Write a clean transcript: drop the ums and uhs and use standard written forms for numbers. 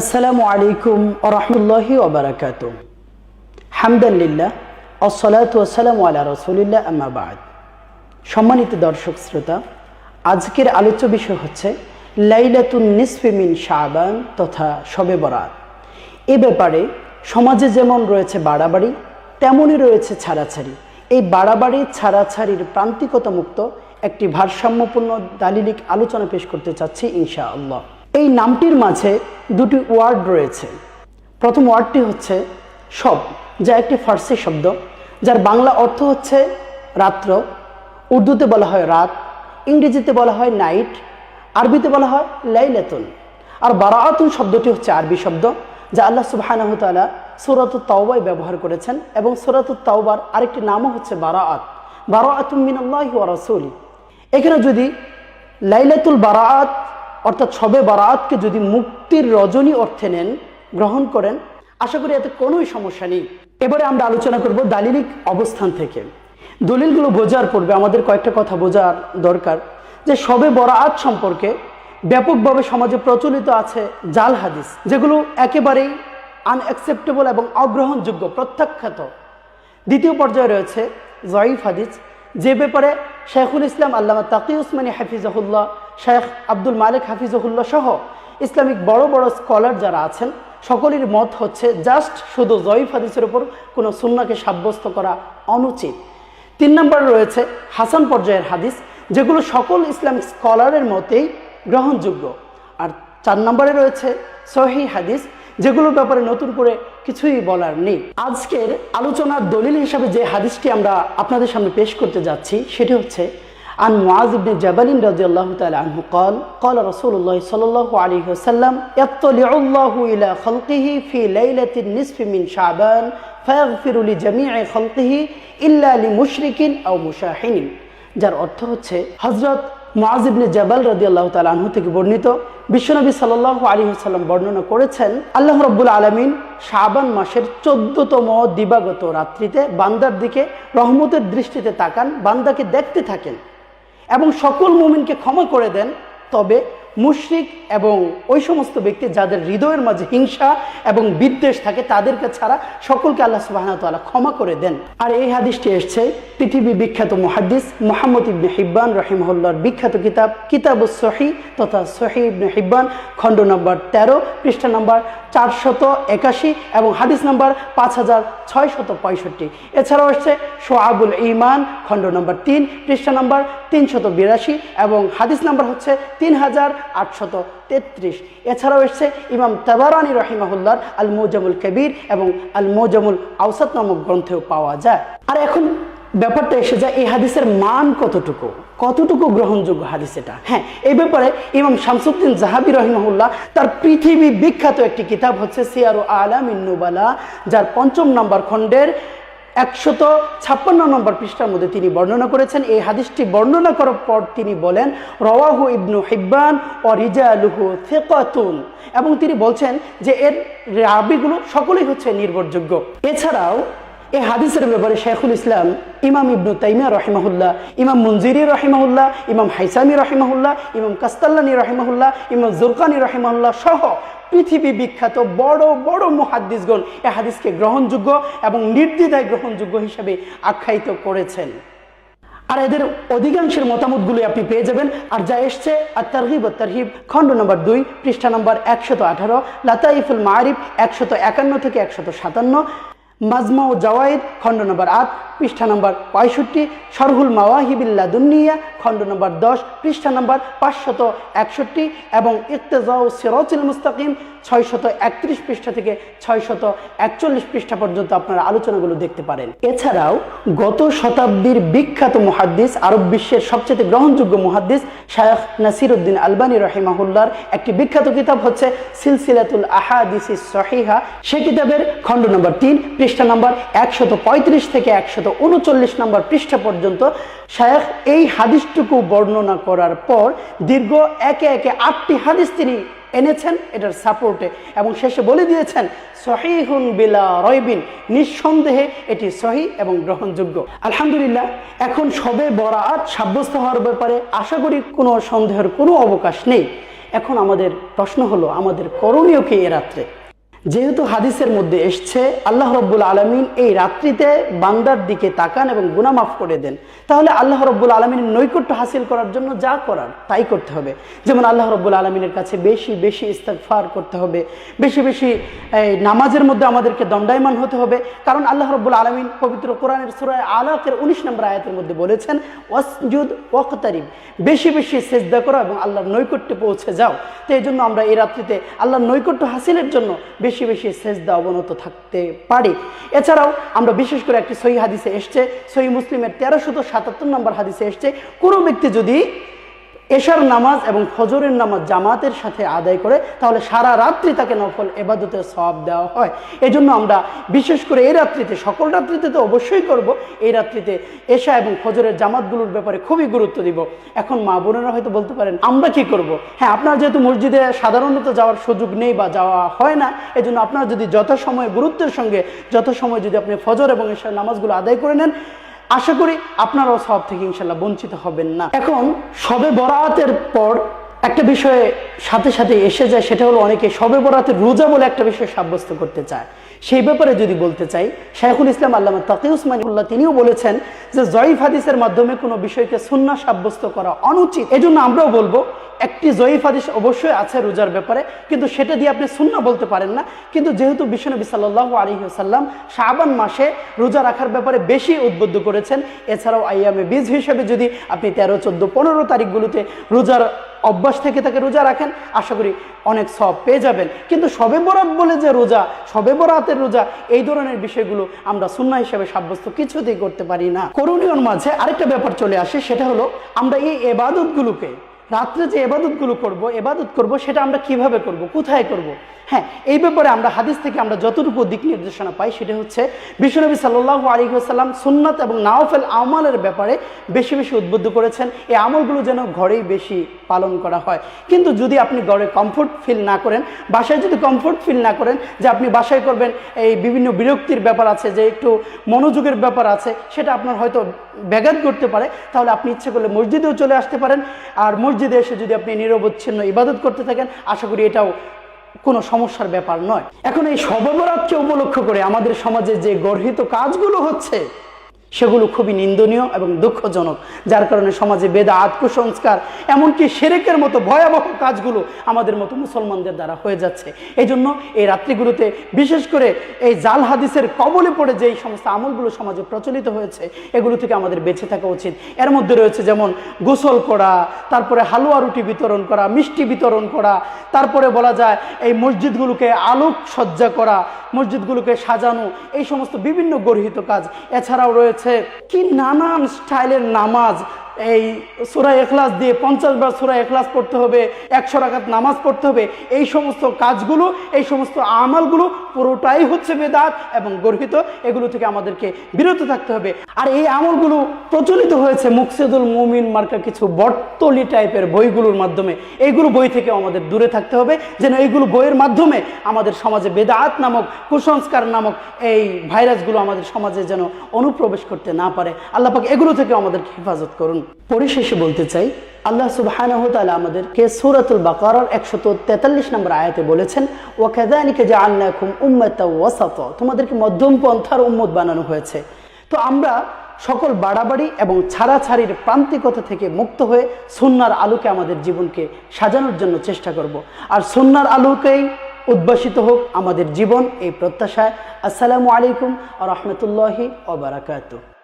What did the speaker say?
আসসালামু আলাইকুম ওয়া রাহমাতুল্লাহি ওয়া বারাকাতুহু। হামদুলিল্লাহ ওয়াসসালাতু ওয়াসসালামু আলা রাসূলিল্লাহ আম্মা বা'দ। সম্মানিত দর্শক শ্রোতা, আজকের আলোচ্য বিষয় হচ্ছে লাইলাতুন নিসফি মিন শাবান তথা শবে বরাত। এ ব্যাপারে সমাজে যেমন রয়েছে বাড়াবাড়ি, তেমনই রয়েছে ছাড়াছাড়ি। এই বাড়াবাড়ি ছাড়াছাড়ির প্রান্তিকতা মুক্ত একটি ভারসাম্যপূর্ণ দালিলিক আলোচনা পেশ করতে চাচ্ছি ইনশাআল্লাহ। এই নামটির মাঝে দুটি ওয়ার্ড রয়েছে। প্রথম ওয়ার্ডটি হচ্ছে শব, যা একটি ফার্সি শব্দ, যার বাংলা অর্থ হচ্ছে রাত্র। উর্দুতে বলা হয় রাত, ইংরেজিতে বলা হয় নাইট, আরবিতে বলা হয় লাইলাতুন। আর বারাআতুন শব্দটি হচ্ছে আরবি শব্দ, যা আল্লাহ সুবহানাহু ওয়া তাআলা সূরাতুত তাওবায় ব্যবহার করেছেন, এবং সূরাতুত তাওবার আরেকটি নামও হচ্ছে বারাআত, বারাআতুম মিনাল্লাহি ওয়া রাসূলি। এখানে যদি লাইলাতুল বারাআত অর্থাৎ শবে বারাআতকে যদি মুক্তির রজনী অর্থে নেন, গ্রহণ করেন, আশা করি এতে কোনোই সমস্যা নেই। এবারে আমরা আলোচনা করব দালিলিক অবস্থান থেকে। দলিলগুলো বোঝার পূর্বে আমাদের কয়েকটা কথা বোঝার দরকার, যে শবে বরাআত সম্পর্কে ব্যাপকভাবে সমাজে প্রচলিত আছে জাল হাদিস, যেগুলো একেবারেই আনঅ্যাকসেপ্টেবল এবং অগ্রহণযোগ্য, প্রত্যাখ্যাত। দ্বিতীয় পর্যায়ে রয়েছে জয়ীফ হাদিস, যে ব্যাপারে শেখুল ইসলাম আল্লামা তাকি উসমানী হাফিজাহুল্লাহ, শেখ আব্দুল মালিক হাফিজাহুল্লাহ সহ ইসলামিক বড় বড় স্কলার যারা আছেন, সকলের মত হচ্ছে জাস্ট শুধু জয়ীফ হাদিসের উপর কোনো সুন্নাহকে সাব্যস্ত করা অনুচিত। 3 নম্বরে রয়েছে হাসান পর্যায়ের হাদিস, যেগুলো সকল ইসলামিক স্কলারের মতেই গ্রহণযোগ্য। আর 4 নম্বরে রয়েছে সহিহ হাদিস, যেগুলোর ব্যাপারে নতুন করে কিছুই বলার নেই। আজকের আলোচনার দলিল হিসাবে যে হাদিসটি আমরা আপনাদের সামনে পেশ করতে যাচ্ছি, সেটি হচ্ছে আন মুআয ইবনে জাবাল রাদিয়াল্লাহু তাআলা আনহু قال قال رسول الله صلى الله عليه وسلم يطلع الله إلى خلقه في ليلة النصف من شعبان فيغفر لجميع خلقه إلا لمشرك أو مشاحن। যার অর্থ হচ্ছে হযরত মুআয ইবনে জাবাল রাদিয়াল্লাহু তাআলা আনহু থেকে বর্ণিত, বিশ্বনবী সাল্লাল্লাহু আলাইহি ওয়াসাল্লাম বর্ণনা করেছেন, আল্লাহ রাব্বুল আলামিন শাবান মাসের 14তম দিবাগত রাত্রিতে বান্দার দিকে রহমতের দৃষ্টিতে তাকান, বান্দাকে দেখতে থাকেন এবং সকল মুমিনকে ক্ষমা করে দেন। তবে মুশরিক এবং ওই সমস্ত ব্যক্তি যাদের হৃদয়ের মাঝে হিংসা এবং বিদ্বেষ থাকে, তাদেরকে ছাড়া সকলকে আল্লাহ সুবহানাহু ওয়া তাআলা ক্ষমা করে দেন। আর এই হাদিসটি এসেছে পৃথিবী বিখ্যাত মুহাদ্দিস মুহাম্মদ ইবনে হিব্বান রাহিমাহুল্লাহর বিখ্যাত কিতাব কিতাবুস সহিহ তথা সহিহ ইবনে হিব্বান, খণ্ড নম্বর 13, পৃষ্ঠা নম্বর 481 এবং হাদিস নম্বর 5665। এছাড়াও আসছে শুআবুল ঈমান, খণ্ড নম্বর 3, পৃষ্ঠা নম্বর 382 এবং হাদিস নম্বর হচ্ছে 3833। এছাড়াও এসছে ইমাম তাবারানী রাহিমাহুল্লাহর আল মুজামুল কবির এবং আল মুজামুল আওসাত নামক গ্রন্থেও পাওয়া যায়। আর এখন ব্যাপারটা এসে যায় এই হাদিসের মান কতটুকু গ্রহণযোগ্য হাদিস এটা। হ্যাঁ, এই ব্যাপারে ইমাম শামসুদ্দিন যাহাবী রাহিমাহুল্লাহ তার পৃথিবী বিখ্যাত একটি কিতাব হচ্ছে সিয়ারু আলামিন নুবালা, যার 5ম নম্বর খণ্ডের 156 নম্বর পৃষ্ঠার মধ্যে তিনি বর্ণনা করেছেন। এই হাদিসটি বর্ণনা করার পর তিনি বলেন, রাওয়াহু ইবনু হিব্বান ওয়া রিজালুহু থিকাতুন, এবং তিনি বলছেন যে এর রাবীগুলো সকলেই হচ্ছে নির্ভরযোগ্য। এছাড়াও এই হাদিসের ব্যাপারে শেখুল ইসলাম ইমাম ইবনু তাইমিয়া রাহিমাহুল্লাহ, ইমাম মুনজিরি রাহিমাহুল্লাহ, ইমাম হাইসামি রাহিমাহুল্লাহ, ইমাম কাস্তাল্লানি রাহিমাহুল্লাহ, ইমাম জুরকানি রাহিমাহুল্লাহ সহ পৃথিবী বিখ্যাত বড় বড় মুহাদ্দিসগণ এই হাদিসকে গ্রহণযোগ্য এবং নির্দ্বিধায় গ্রহণযোগ্য হিসেবে আখ্যায়িত করেছেন। আর এদের অধিকাংশের মতামতগুলি আপনি পেয়ে যাবেন। আর যা এসছে আত-তারগীব ওয়াত তারহিব, খণ্ড নম্বর 2, পৃষ্ঠা নম্বর 118, লাতাইফুল মাআরিফ 151 থেকে 157, মাজমা ও জাওয়াইদ, খণ্ড নম্বর 8, পৃষ্ঠা নম্বর 65, শরহুল মাওয়াহিবিল লাদুন্নিয়া, খণ্ড নম্বর 10, পৃষ্ঠা নম্বর 561 এবং ইক্তেজাউ সিরাতুল মুস্তাকিম 631 পৃষ্ঠা থেকে 641 পৃষ্ঠা পর্যন্ত আপনারা আলোচনাগুলো দেখতে পারেন। এছাড়াও গত শতাব্দীর বিখ্যাত মুহাদ্দিস, আরব বিশ্বের সবচেয়ে গ্রহণযোগ্য মুহাদ্দিস শায়খ নাসিরউদ্দিন আলবানী রাহিমাহুল্লাহর একটি বিখ্যাত কিতাব হচ্ছে সিলসিলাতুল আহাদিসিস সহিহা। সেই কিতাবের খণ্ড নম্বর 3, পৃষ্ঠা নম্বর 135 থেকে 139 নম্বর পৃষ্ঠা পর্যন্ত শায়খ এই হাদিসটুকু বর্ণনা করার পর দীর্ঘ একে 8টি হাদিস তিনি এনেছেন এটার সাপোর্টে, এবং শেষে বলে দিয়েছেন সহিহুন বিলা রাইবিন, নিঃসন্দেহে এটি সহিহ এবং গ্রহণযোগ্য। আলহামদুলিল্লাহ, এখন শবে বরাআত সাব্যস্ত হওয়ার ব্যাপারে আশা করি কোনো সন্দেহের কোনো অবকাশ নেই। এখন আমাদের প্রশ্ন হলো, আমাদের করণীয় কি এ রাত্রে? যেহেতু হাদিসের মধ্যে এসছে আল্লাহ রব্বুল আলমিন এই রাত্রিতে বান্দার দিকে তাকান এবং গুনাহ মাফ করে দেন, তাহলে আল্লাহ রব্বুল আলমিনের নৈকট্য হাসিল করার জন্য যা করার তাই করতে হবে। যেমন আল্লাহ রব্বুল আলমিনের কাছে বেশি বেশি ইস্তিগফার করতে হবে, বেশি বেশি নামাজের মধ্যে আমাদেরকে দণ্ডায়মান হতে হবে। কারণ আল্লাহ রব্বুল আলমিন পবিত্র কোরআনের সূরা আলাকের 19 নম্বর আয়াতের মধ্যে বলেছেন, ওয়াসজুদ ওয়াকতারিব, বেশি বেশি সেজদা করো এবং আল্লাহর নৈকট্যে পৌঁছে যাও। তো এই জন্য আমরা এই রাত্রিতে আল্লাহর নৈকট্য হাসিলের জন্য বেশি বেশি সেজদা অবনত থাকতে পারি। এছাড়াও আমরা বিশেষ করে একটি সহিহ হাদিসে এসছে, সহিহ মুসলিমের 1377 নম্বর হাদিসে এসছে, কোনো ব্যক্তি যদি এশার নামাজ এবং ফজরের নামাজ জামাতের সাথে আদায় করে তাহলে সারা রাত্রি তাকে নফল ইবাদতের সওয়াব দেওয়া হয়। এই জন্য আমরা বিশেষ করে এই রাত্রিতে, সকল রাত্রিতে তো অবশ্যই করব, এই রাত্রিতে এশা এবং ফজরের জামাতগুলোর ব্যাপারে খুবই গুরুত্ব দিব। এখন মা বোনেরা হয়তো বলতে পারেন আমরা কি করব? হ্যাঁ, আপনারা যেহেতু মসজিদে সাধারণত যাওয়ার সুযোগ নেই বা যাওয়া হয় না, এই জন্য আপনারা যদি যথাসময়ে গুরুত্বের সঙ্গে যথাসময়ে যদি আপনি ফজর এবং এশার নামাজগুলো আদায় করে নেন, আশা করি আপনারাও সওয়াব থেকে ইনশাল্লাহ বঞ্চিত হবেন না। এখন শবে বরাতের পর একটা বিষয়ে সাথে সাথে এসে যায়, সেটা হলো অনেকে শবে বরাতের রোজা বলে একটা বিষয় সাব্যস্ত করতে চায়। সেই ব্যাপারে যদি বলতে চাই, শাইখুল ইসলাম আল্লামা তাকি উসমানীউল্লাহ তিনিও বলেছেন যে জয়ীফ হাদিসের মাধ্যমে কোনো বিষয়কে সুন্নাহ সাব্যস্ত করা অনুচিত। এজন্য আমরাও বলবো, একটি জয়ীফ হাদিস অবশ্যই আছে রোজার ব্যাপারে, কিন্তু সেটা দিয়ে আপনি সুন্নাহ বলতে পারেন না। কিন্তু যেহেতু বিশ্বনবী সাল্লাল্লাহু আলাইহি ওয়াসাল্লাম শাবান মাসে রোজা রাখার ব্যাপারে বেশি উদ্বুদ্ধ করেছেন, এছাড়াও আইয়ামে বীজ হিসেবে যদি আপনি 13, 14, 15 তারিখগুলোতে রোজার অভ্যাস থেকে তাকে রোজা রাখেন, আশা করি অনেক সওয়াব পেয়ে যাবেন। কিন্তু শবে বরাত বলে যে রোজা, শবে বরাতের রোজা, এই ধরনের বিষয়গুলো আমরা সুন্নাহ হিসেবে সাব্যস্ত কিছুতেই করতে পারি না। করণীয়র মাঝে আরেকটা ব্যাপার চলে আসে, সেটা হলো আমরা এই ইবাদতগুলোকে, রাত্রে যে ইবাদতগুলো ইবাদত করব সেটা আমরা কিভাবে করব, কোথায় করব? হ্যাঁ, এই ব্যাপারে আমরা হাদিস থেকে আমরা যতটুকু দিক নির্দেশনা পাই সেটা হচ্ছে বিশ্বনবী সাল্লাল্লাহু আলাইহি ওয়াসাল্লাম সুন্নাত এবং নাওফেল আমলের ব্যাপারে বেশি বেশি উদ্বুদ্ধ করেছেন, এই আমলগুলো যেন ঘরেই বেশি পালন করা হয়। কিন্তু যদি আপনি ঘরে কমফোর্ট ফিল না করেন, বাসায় যদি কমফোর্ট ফিল না করেন, যে আপনি বাসায় করবেন, এই বিভিন্ন বিরক্তির ব্যাপার আছে, যে একটু মনোযোগের ব্যাপার আছে, সেটা আপনার হয়তো ব্যাঘাত করতে পারে, তাহলে আপনি ইচ্ছে করলে মসজিদেও চলে আসতে পারেন। আর মসজিদে এসে যদি আপনি নিরবচ্ছিন্ন ইবাদত করতে থাকেন, আশা করি এটাও কোনো সমস্যার ব্যাপার নয়। এখন এই শবে বরাতকে উপলক্ষ করে আমাদের সমাজে যে গর্হিত কাজগুলো হচ্ছে সেগুলো খুবই নিন্দনীয় এবং দুঃখজনক, যার কারণে সমাজে বেদাত, কুসংস্কার, এমনকি শিরকের মতো ভয়াবহ কাজগুলো আমাদের মতো মুসলমানদের দ্বারা হয়ে যাচ্ছে। এই জন্য এই রাত্রিগুলোতে বিশেষ করে এই জাল হাদিসের কবলে পড়ে যে এই সমস্ত আমলগুলো সমাজে প্রচলিত হয়েছে, এগুলো থেকে আমাদের বেঁচে থাকা উচিত। এর মধ্যে রয়েছে যেমন গোসল করা, তারপরে হালুয়া রুটি বিতরণ করা, মিষ্টি বিতরণ করা, তারপরে বলা যায় এই মসজিদগুলোকে আলোক সজ্জা করা, মসজিদগুলোকে সাজানো, এই সমস্ত বিভিন্ন গর্হিত কাজ। এছাড়াও রয়েছে কি নানান স্টাইলের নামাজ, এই সূরা ইখলাস দিয়ে 50 বার সূরা ইখলাস পড়তে হবে, 100 রাকাত নামাজ পড়তে হবে। এই সমস্ত কাজগুলো, এই সমস্ত আমলগুলো পুরোটাই হচ্ছে বেদাত এবং গর্হিত, এগুলো থেকে আমাদেরকে বিরত থাকতে হবে। আর এই আমলগুলো প্রচলিত হয়েছে মুকসিদুল মুমিন মার্কা কিছু বটতলি টাইপের বইগুলোর মাধ্যমে। এইগুলো বই থেকে আমাদের দূরে থাকতে হবে, যেন এইগুলো বইয়ের মাধ্যমে আমাদের সমাজে বেদাত নামক, কুসংস্কার নামক এই ভাইরাসগুলো আমাদের সমাজে যেন অনুপ্রবেশ করতে না পারে। আল্লাহ পাক এগুলো থেকে আমাদেরকে হেফাজত করুন। পরিশেষে বলতে চাই, আল্লাহ সুবহানাহু ওয়া তাআলা আমাদেরকে সূরাতুল বাকারার 143 নম্বর আয়াতে বলেছেন, ওয়া কাযালিকা জাআলনাকুম উম্মাতাও ওয়াসাতা, তোমাদেরকে মধ্যম পন্থার উম্মত বানানো হয়েছে। তো আমরা সকল বাড়াবাড়ি এবং ছাড়াছাড়ির প্রান্তিকতা থেকে মুক্ত হয়ে সুন্নাহর আলোকে আমাদের জীবনকে সাজানোর জন্য চেষ্টা করব। আর সুন্নাহর আলোকেই উদ্ভাসিত হোক আমাদের জীবন, এই প্রত্যাশায়। আসসালামু আলাইকুম ওয়া রাহমাতুল্লাহি ওয়া বারাকাতুহু।